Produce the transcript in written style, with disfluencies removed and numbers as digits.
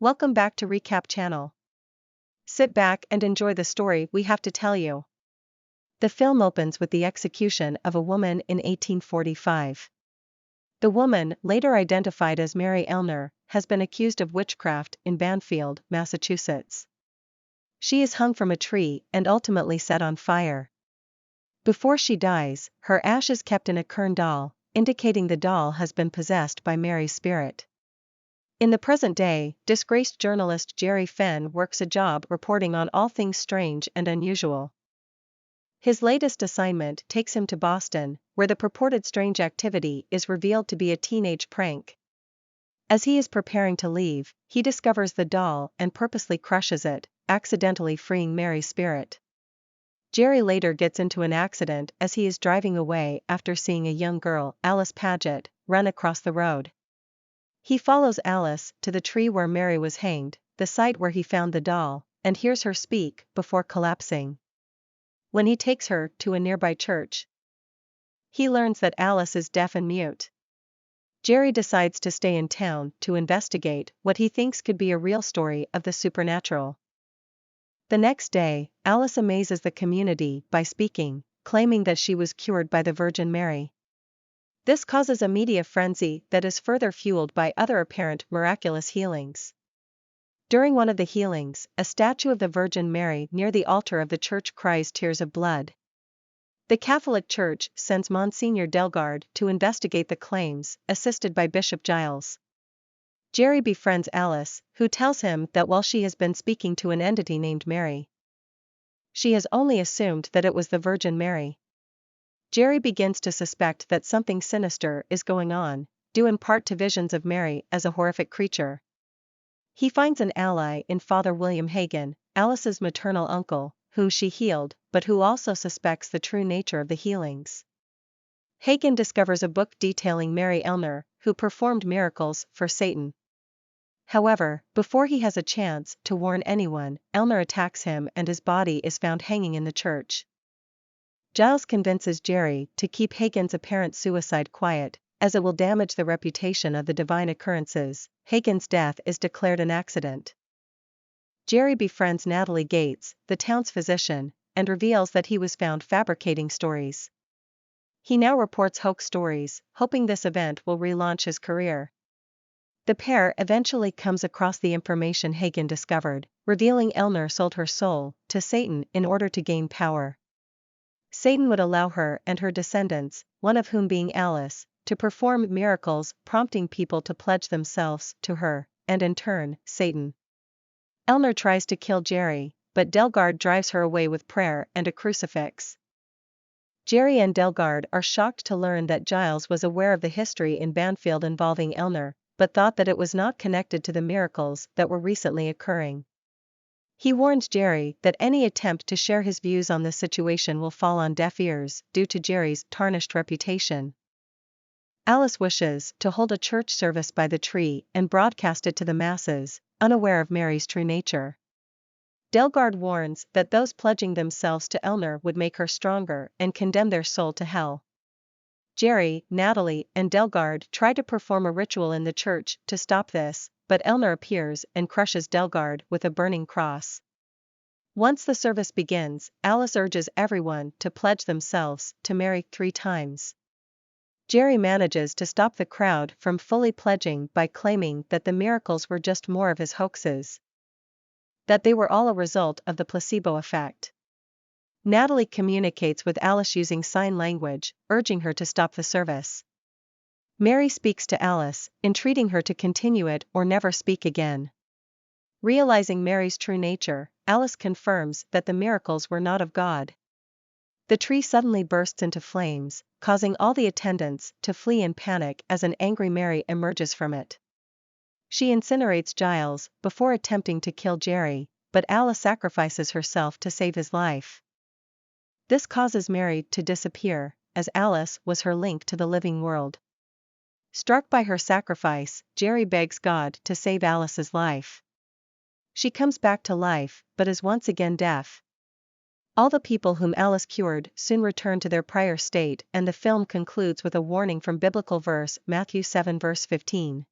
Welcome back to Recap Channel. Sit back and enjoy the story we have to tell you. The film opens with the execution of a woman in 1845. The woman, later identified as Mary Elner, has been accused of witchcraft in Banfield, Massachusetts. She is hung from a tree and ultimately set on fire. Before she dies, her ash is kept in a Kern doll, indicating the doll has been possessed by Mary's spirit. In the present day, disgraced journalist Jerry Fenn works a job reporting on all things strange and unusual. His latest assignment takes him to Boston, where the purported strange activity is revealed to be a teenage prank. As he is preparing to leave, he discovers the doll and purposely crushes it, accidentally freeing Mary's spirit. Jerry later gets into an accident as he is driving away after seeing a young girl, Alice Paget, run across the road. He follows Alice to the tree where Mary was hanged, the site where he found the doll, and hears her speak before collapsing. When he takes her to a nearby church, he learns that Alice is deaf and mute. Jerry decides to stay in town to investigate what he thinks could be a real story of the supernatural. The next day, Alice amazes the community by speaking, claiming that she was cured by the Virgin Mary. This causes a media frenzy that is further fueled by other apparent miraculous healings. During one of the healings, a statue of the Virgin Mary near the altar of the church cries tears of blood. The Catholic Church sends Monsignor Delgard to investigate the claims, assisted by Bishop Giles. Jerry befriends Alice, who tells him that while she has been speaking to an entity named Mary, she has only assumed that it was the Virgin Mary. Jerry begins to suspect that something sinister is going on, due in part to visions of Mary as a horrific creature. He finds an ally in Father William Hagen, Alice's maternal uncle, whom she healed, but who also suspects the true nature of the healings. Hagen discovers a book detailing Mary Elner, who performed miracles for Satan. However, before he has a chance to warn anyone, Elner attacks him and his body is found hanging in the church. Giles convinces Jerry to keep Hagen's apparent suicide quiet, as it will damage the reputation of the divine occurrences. Hagen's death is declared an accident. Jerry befriends Natalie Gates, the town's physician, and reveals that he was found fabricating stories. He now reports hoax stories, hoping this event will relaunch his career. The pair eventually comes across the information Hagen discovered, revealing Elner sold her soul to Satan in order to gain power. Satan would allow her and her descendants, one of whom being Alice, to perform miracles, prompting people to pledge themselves to her, and in turn, Satan. Elner tries to kill Jerry, but Delgard drives her away with prayer and a crucifix. Jerry and Delgard are shocked to learn that Giles was aware of the history in Banfield involving Elner, but thought that it was not connected to the miracles that were recently occurring. He warns Jerry that any attempt to share his views on the situation will fall on deaf ears due to Jerry's tarnished reputation. Alice wishes to hold a church service by the tree and broadcast it to the masses, unaware of Mary's true nature. Delgard warns that those pledging themselves to Elner would make her stronger and condemn their soul to hell. Jerry, Natalie, and Delgard try to perform a ritual in the church to stop this, but Elner appears and crushes Delgard with a burning cross. Once the service begins, Alice urges everyone to pledge themselves to Mary 3 times. Jerry manages to stop the crowd from fully pledging by claiming that the miracles were just more of his hoaxes, that they were all a result of the placebo effect. Natalie communicates with Alice using sign language, urging her to stop the service. Mary speaks to Alice, entreating her to continue it or never speak again. Realizing Mary's true nature, Alice confirms that the miracles were not of God. The tree suddenly bursts into flames, causing all the attendants to flee in panic as an angry Mary emerges from it. She incinerates Giles before attempting to kill Jerry, but Alice sacrifices herself to save his life. This causes Mary to disappear, as Alice was her link to the living world. Struck by her sacrifice, Jerry begs God to save Alice's life. She comes back to life, but is once again deaf. All the people whom Alice cured soon return to their prior state, and the film concludes with a warning from biblical verse Matthew 7 verse 15.